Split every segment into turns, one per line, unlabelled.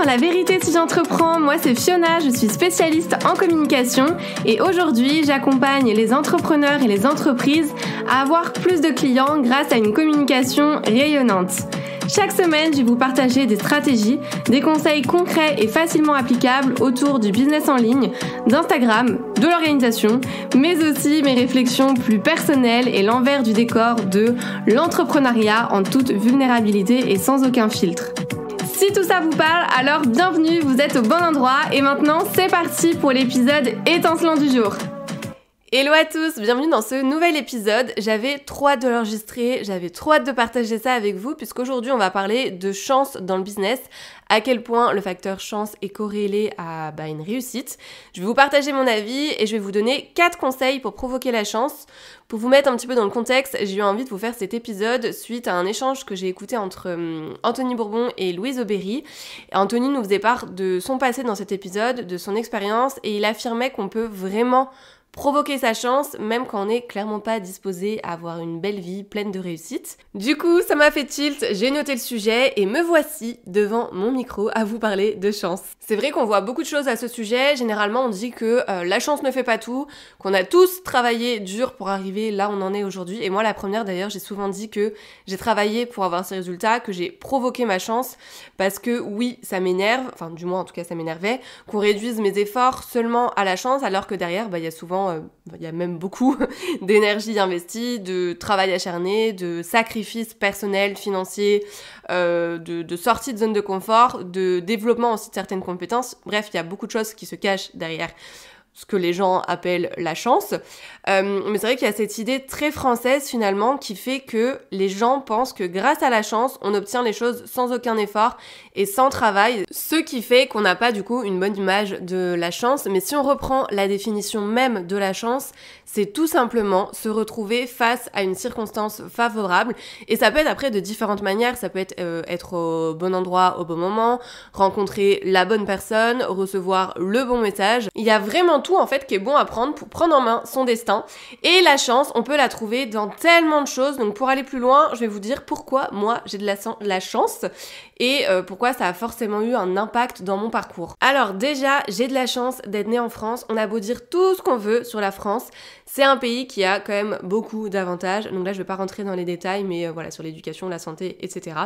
sur La Vérité si j'entreprends, moi c'est Fiona, je suis spécialiste en communication et aujourd'hui j'accompagne les entrepreneurs et les entreprises à avoir plus de clients grâce à une communication rayonnante. Chaque semaine, je vais vous partager des stratégies, des conseils concrets et facilement applicables autour du business en ligne, d'Instagram, de l'organisation, mais aussi mes réflexions plus personnelles et l'envers du décor de l'entrepreneuriat en toute vulnérabilité et sans aucun filtre. Si tout ça vous parle, alors bienvenue, vous êtes au bon endroit et maintenant c'est parti pour l'épisode étincelant du jour. Hello à tous, bienvenue dans ce nouvel épisode. J'avais trop hâte de l'enregistrer, j'avais trop hâte de partager ça avec vous puisqu'aujourd'hui on va parler de chance dans le business, à quel point le facteur chance est corrélé à une réussite. Je vais vous partager mon avis et je vais vous donner 4 conseils pour provoquer la chance. Pour vous mettre un petit peu dans le contexte, j'ai eu envie de vous faire cet épisode suite à un échange que j'ai écouté entre Anthony Bourbon et Louise Aubéry. Anthony nous faisait part de son passé dans cet épisode, de son expérience et il affirmait qu'on peut vraiment provoquer sa chance, même quand on n'est clairement pas disposé à avoir une belle vie pleine de réussite. Du coup, ça m'a fait tilt, j'ai noté le sujet et me voici devant mon micro à vous parler de chance. C'est vrai qu'on voit beaucoup de choses à ce sujet, généralement on dit que la chance ne fait pas tout, qu'on a tous travaillé dur pour arriver là où on en est aujourd'hui, et moi la première d'ailleurs, j'ai souvent dit que j'ai travaillé pour avoir ces résultats, que j'ai provoqué ma chance, parce que oui, ça m'énerve, enfin du moins en tout cas ça m'énervait, qu'on réduise mes efforts seulement à la chance, alors que derrière, il y a souvent il y a même beaucoup d'énergie investie, de travail acharné, de sacrifices personnels, financiers, de sortie de zone de confort, de développement aussi de certaines compétences. Bref, il y a beaucoup de choses qui se cachent derrière ce que les gens appellent la chance. Mais c'est vrai qu'il y a cette idée très française finalement qui fait que les gens pensent que grâce à la chance, on obtient les choses sans aucun effort et sans travail, ce qui fait qu'on n'a pas du coup une bonne image de la chance. Mais si on reprend la définition même de la chance, c'est tout simplement se retrouver face à une circonstance favorable et ça peut être après de différentes manières, ça peut être au bon endroit au bon moment, rencontrer la bonne personne, recevoir le bon message. Il y a vraiment tout en fait qui est bon à prendre pour prendre en main son destin et la chance on peut la trouver dans tellement de choses. Donc pour aller plus loin je vais vous dire pourquoi moi j'ai de la chance et pourquoi ça a forcément eu un impact dans mon parcours. Alors déjà j'ai de la chance d'être née en France. On a beau dire tout ce qu'on veut sur la France, c'est un pays qui a quand même beaucoup d'avantages. Donc là je vais pas rentrer dans les détails mais voilà sur l'éducation, la santé etc.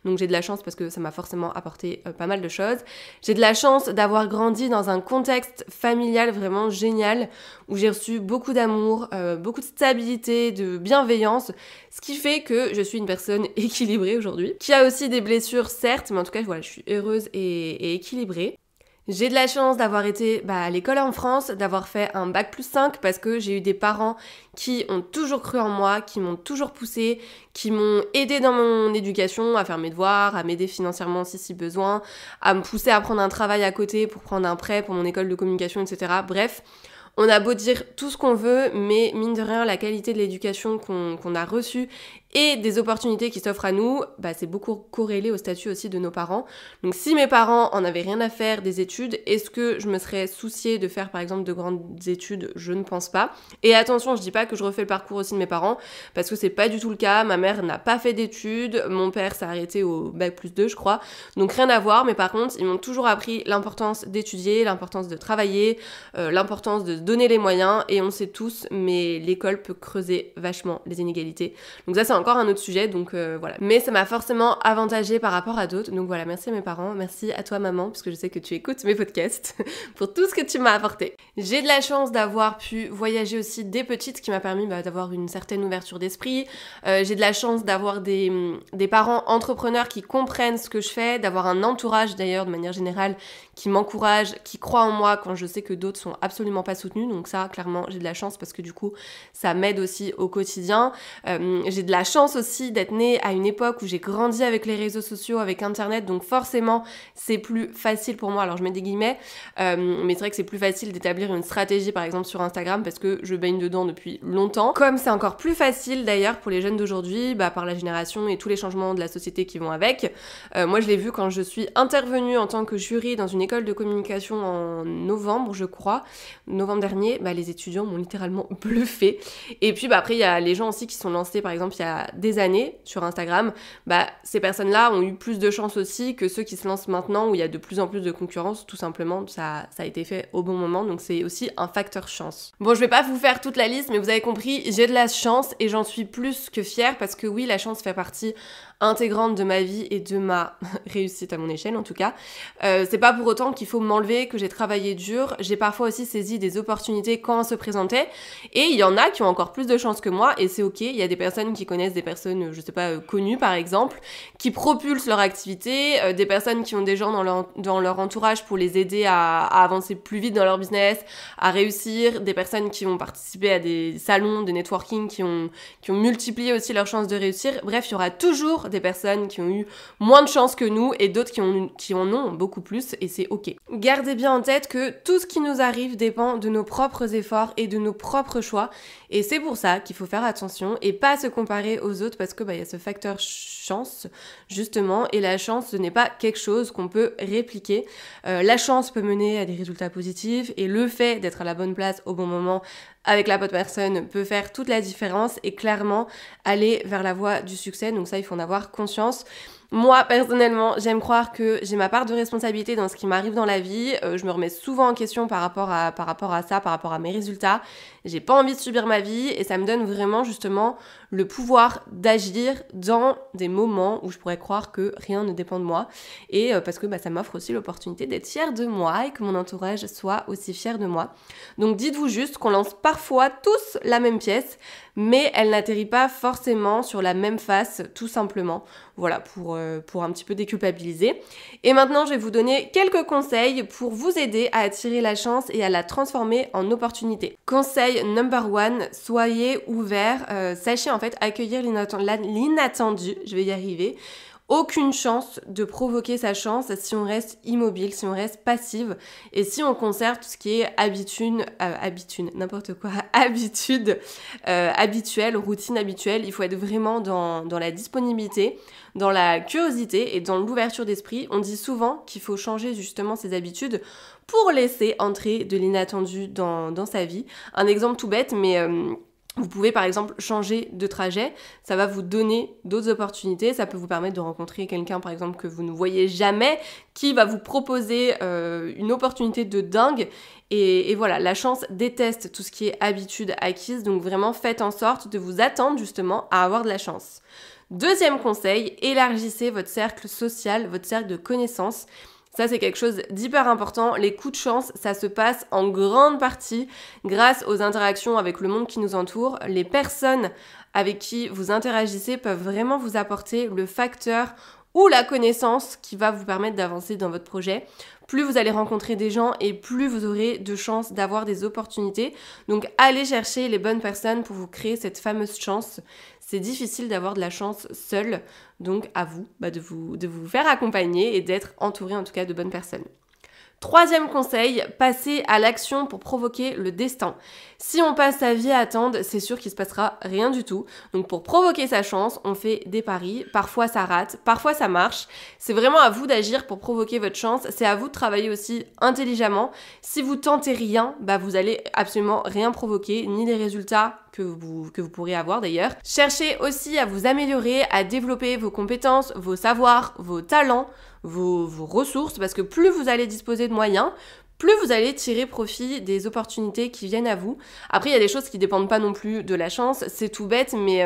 Donc j'ai de la chance parce que ça m'a forcément apporté pas mal de choses. J'ai de la chance d'avoir grandi dans un contexte familial vraiment génial où j'ai reçu beaucoup d'amour, beaucoup de stabilité, de bienveillance, ce qui fait que je suis une personne équilibrée aujourd'hui, qui a aussi des blessures certes, mais en tout cas voilà, je suis heureuse et équilibrée. J'ai de la chance d'avoir été à l'école en France, d'avoir fait un bac+5 parce que j'ai eu des parents qui ont toujours cru en moi, qui m'ont toujours poussée, qui m'ont aidé dans mon éducation, à faire mes devoirs, à m'aider financièrement aussi si besoin, à me pousser à prendre un travail à côté pour prendre un prêt pour mon école de communication, etc. Bref, on a beau dire tout ce qu'on veut, mais mine de rien, la qualité de l'éducation qu'on a reçue et des opportunités qui s'offrent à nous, c'est beaucoup corrélé au statut aussi de nos parents. Donc si mes parents en avaient rien à faire des études, est-ce que je me serais souciée de faire par exemple de grandes études? Je ne pense pas. Et attention, je dis pas que je refais le parcours aussi de mes parents, parce que c'est pas du tout le cas. Ma mère n'a pas fait d'études, mon père s'est arrêté au bac+2 je crois, donc rien à voir, mais par contre ils m'ont toujours appris l'importance d'étudier, l'importance de travailler, l'importance de se donner les moyens, et on sait tous, mais l'école peut creuser vachement les inégalités. Donc ça c'est encore un autre sujet, donc voilà. Mais ça m'a forcément avantagée par rapport à d'autres, donc voilà, merci à mes parents, merci à toi maman, puisque je sais que tu écoutes mes podcasts, pour tout ce que tu m'as apporté. J'ai de la chance d'avoir pu voyager aussi dès petite, ce qui m'a permis d'avoir une certaine ouverture d'esprit. J'ai de la chance d'avoir des parents entrepreneurs qui comprennent ce que je fais, d'avoir un entourage d'ailleurs de manière générale qui m'encourage, qui croit en moi quand je sais que d'autres sont absolument pas soutenus, donc ça clairement j'ai de la chance parce que du coup ça m'aide aussi au quotidien. J'ai de la chance aussi d'être née à une époque où j'ai grandi avec les réseaux sociaux, avec internet, donc forcément c'est plus facile pour moi, alors je mets des guillemets, mais c'est vrai que c'est plus facile d'établir une stratégie par exemple sur Instagram parce que je baigne dedans depuis longtemps. Comme c'est encore plus facile d'ailleurs pour les jeunes d'aujourd'hui, par la génération et tous les changements de la société qui vont avec. Moi je l'ai vu quand je suis intervenue en tant que jury dans une école de communication en novembre je crois, novembre dernier, les étudiants m'ont littéralement bluffé. Et puis après il y a les gens aussi qui sont lancés, par exemple il y a a des années sur Instagram, ces personnes-là ont eu plus de chance aussi que ceux qui se lancent maintenant où il y a de plus en plus de concurrence, tout simplement, ça a été fait au bon moment, donc c'est aussi un facteur chance. Bon, je vais pas vous faire toute la liste, mais vous avez compris, j'ai de la chance et j'en suis plus que fière parce que oui, la chance fait partie intégrante de ma vie et de ma réussite à mon échelle en tout cas. C'est pas pour autant qu'il faut m'enlever que j'ai travaillé dur, j'ai parfois aussi saisi des opportunités quand elles se présentaient et il y en a qui ont encore plus de chance que moi et c'est ok, il y a des personnes qui connaissent des personnes, je sais pas, connues par exemple, qui propulsent leur activité, des personnes qui ont des gens dans leur entourage pour les aider à avancer plus vite dans leur business, à réussir, des personnes qui ont participé à des salons, des networking qui ont multiplié aussi leurs chances de réussir. Bref, il y aura toujours des personnes qui ont eu moins de chance que nous et d'autres qui en ont beaucoup plus et c'est ok. Gardez bien en tête que tout ce qui nous arrive dépend de nos propres efforts et de nos propres choix et c'est pour ça qu'il faut faire attention et pas se comparer aux autres parce que y a ce facteur chance justement et la chance ce n'est pas quelque chose qu'on peut répliquer. La chance peut mener à des résultats positifs et le fait d'être à la bonne place au bon moment avec la bonne personne peut faire toute la différence et clairement aller vers la voie du succès. Donc ça, il faut en avoir conscience. Moi, personnellement, j'aime croire que j'ai ma part de responsabilité dans ce qui m'arrive dans la vie. Je me remets souvent en question par rapport à ça, par rapport à mes résultats. J'ai pas envie de subir ma vie et ça me donne vraiment justement le pouvoir d'agir dans des moments où je pourrais croire que rien ne dépend de moi. Et parce que ça m'offre aussi l'opportunité d'être fière de moi et que mon entourage soit aussi fier de moi. Donc dites-vous juste qu'on lance parfois tous la même pièce, mais elle n'atterrit pas forcément sur la même face, tout simplement. Voilà, pour un petit peu déculpabiliser. Et maintenant, je vais vous donner quelques conseils pour vous aider à attirer la chance et à la transformer en opportunité. Conseil number one, soyez ouverts. Sachez en fait accueillir l'inattendu, je vais y arriver. Aucune chance de provoquer sa chance si on reste immobile, si on reste passive et si on conserve tout ce qui est habitude habituelle, routine habituelle. Il faut être vraiment dans la disponibilité, dans la curiosité et dans l'ouverture d'esprit. On dit souvent qu'il faut changer justement ses habitudes pour laisser entrer de l'inattendu dans sa vie. Un exemple tout bête, mais... vous pouvez par exemple changer de trajet, ça va vous donner d'autres opportunités, ça peut vous permettre de rencontrer quelqu'un par exemple que vous ne voyez jamais, qui va vous proposer une opportunité de dingue et voilà, la chance déteste tout ce qui est habitude acquise, donc vraiment faites en sorte de vous attendre justement à avoir de la chance. Deuxième conseil, élargissez votre cercle social, votre cercle de connaissances. Ça, c'est quelque chose d'hyper important. Les coups de chance, ça se passe en grande partie grâce aux interactions avec le monde qui nous entoure. Les personnes avec qui vous interagissez peuvent vraiment vous apporter le facteur ou la connaissance qui va vous permettre d'avancer dans votre projet. Plus vous allez rencontrer des gens et plus vous aurez de chances d'avoir des opportunités. Donc, allez chercher les bonnes personnes pour vous créer cette fameuse chance. C'est difficile d'avoir de la chance seul, donc à vous de vous faire accompagner et d'être entouré en tout cas de bonnes personnes. Troisième conseil, passez à l'action pour provoquer le destin. Si on passe sa vie à attendre, c'est sûr qu'il se passera rien du tout. Donc pour provoquer sa chance, on fait des paris. Parfois ça rate, parfois ça marche. C'est vraiment à vous d'agir pour provoquer votre chance. C'est à vous de travailler aussi intelligemment. Si vous tentez rien, vous allez absolument rien provoquer, ni les résultats que vous pourrez avoir d'ailleurs. Cherchez aussi à vous améliorer, à développer vos compétences, vos savoirs, vos talents, vos ressources, parce que plus vous allez disposer de moyens, plus vous allez tirer profit des opportunités qui viennent à vous. Après, il y a des choses qui dépendent pas non plus de la chance, c'est tout bête, mais...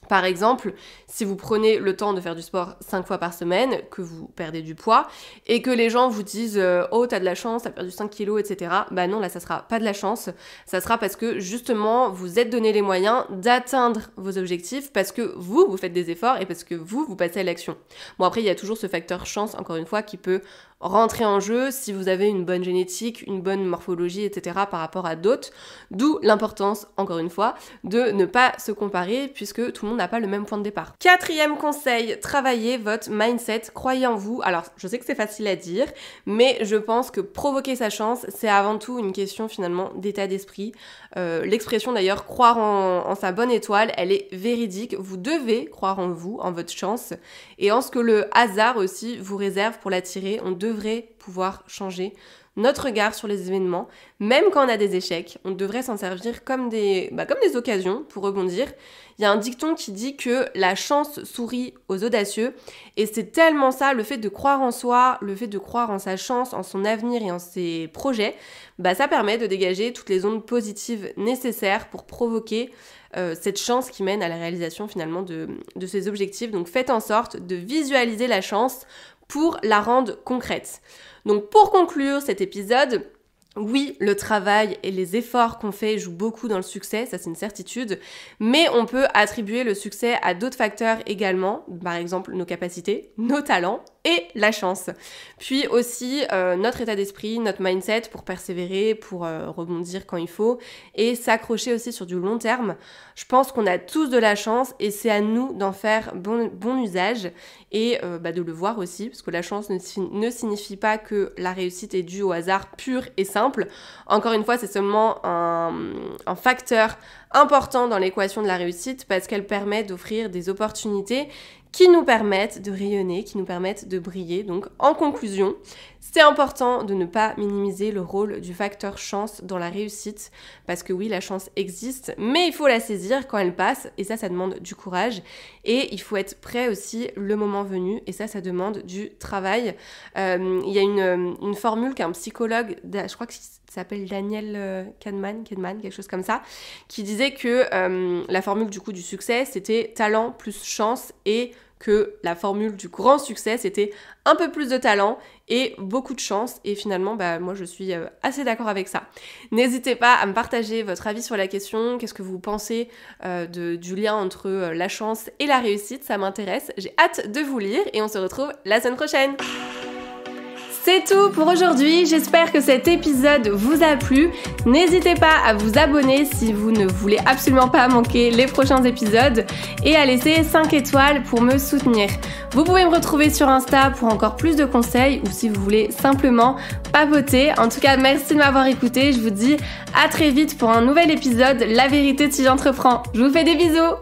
Par exemple, si vous prenez le temps de faire du sport 5 fois par semaine, que vous perdez du poids, et que les gens vous disent « Oh, t'as de la chance, t'as perdu 5 kilos, etc. » Non, là, ça sera pas de la chance. Ça sera parce que, justement, vous êtes donné les moyens d'atteindre vos objectifs parce que vous faites des efforts et parce que vous passez à l'action. Bon, après, il y a toujours ce facteur chance, encore une fois, qui peut rentrer en jeu si vous avez une bonne génétique, une bonne morphologie, etc. par rapport à d'autres. D'où l'importance, encore une fois, de ne pas se comparer puisque tout le monde n'a pas le même point de départ. Quatrième conseil, travaillez votre mindset, croyez en vous. Alors, je sais que c'est facile à dire, mais je pense que provoquer sa chance, c'est avant tout une question finalement d'état d'esprit. L'expression d'ailleurs, croire en sa bonne étoile, elle est véridique. Vous devez croire en vous, en votre chance et en ce que le hasard aussi vous réserve pour l'attirer. On devrait pouvoir changer notre regard sur les événements, même quand on a des échecs. On devrait s'en servir comme des occasions pour rebondir. Il y a un dicton qui dit que la chance sourit aux audacieux, et c'est tellement ça, le fait de croire en soi, le fait de croire en sa chance, en son avenir et en ses projets, ça permet de dégager toutes les ondes positives nécessaires pour provoquer cette chance qui mène à la réalisation finalement de ses objectifs. Donc faites en sorte de visualiser la chance pour la rendre concrète. Donc pour conclure cet épisode, oui, le travail et les efforts qu'on fait jouent beaucoup dans le succès, ça c'est une certitude, mais on peut attribuer le succès à d'autres facteurs également, par exemple nos capacités, nos talents et la chance. Puis aussi notre état d'esprit, notre mindset pour persévérer, pour rebondir quand il faut et s'accrocher aussi sur du long terme. Je pense qu'on a tous de la chance et c'est à nous d'en faire bon usage et de le voir aussi, parce que la chance ne signifie pas que la réussite est due au hasard pur et simple. Encore une fois, c'est seulement un facteur important dans l'équation de la réussite parce qu'elle permet d'offrir des opportunités qui nous permettent de rayonner, qui nous permettent de briller. Donc en conclusion, c'est important de ne pas minimiser le rôle du facteur chance dans la réussite parce que oui, la chance existe, mais il faut la saisir quand elle passe et ça demande du courage et il faut être prêt aussi le moment venu et ça demande du travail. Il y a une formule qu'un psychologue, je crois que s'appelle Daniel Kahneman, quelque chose comme ça, qui disait que la formule du coup du succès, c'était talent plus chance et que la formule du grand succès, c'était un peu plus de talent et beaucoup de chance. Et finalement, moi, je suis assez d'accord avec ça. N'hésitez pas à me partager votre avis sur la question. Qu'est-ce que vous pensez du lien entre la chance et la réussite? Ça m'intéresse. J'ai hâte de vous lire et on se retrouve la semaine prochaine. C'est tout pour aujourd'hui, j'espère que cet épisode vous a plu. N'hésitez pas à vous abonner si vous ne voulez absolument pas manquer les prochains épisodes et à laisser 5 étoiles pour me soutenir. Vous pouvez me retrouver sur Insta pour encore plus de conseils ou si vous voulez simplement papoter. En tout cas, merci de m'avoir écouté. Je vous dis à très vite pour un nouvel épisode La vérité si j'entreprends. Je vous fais des bisous.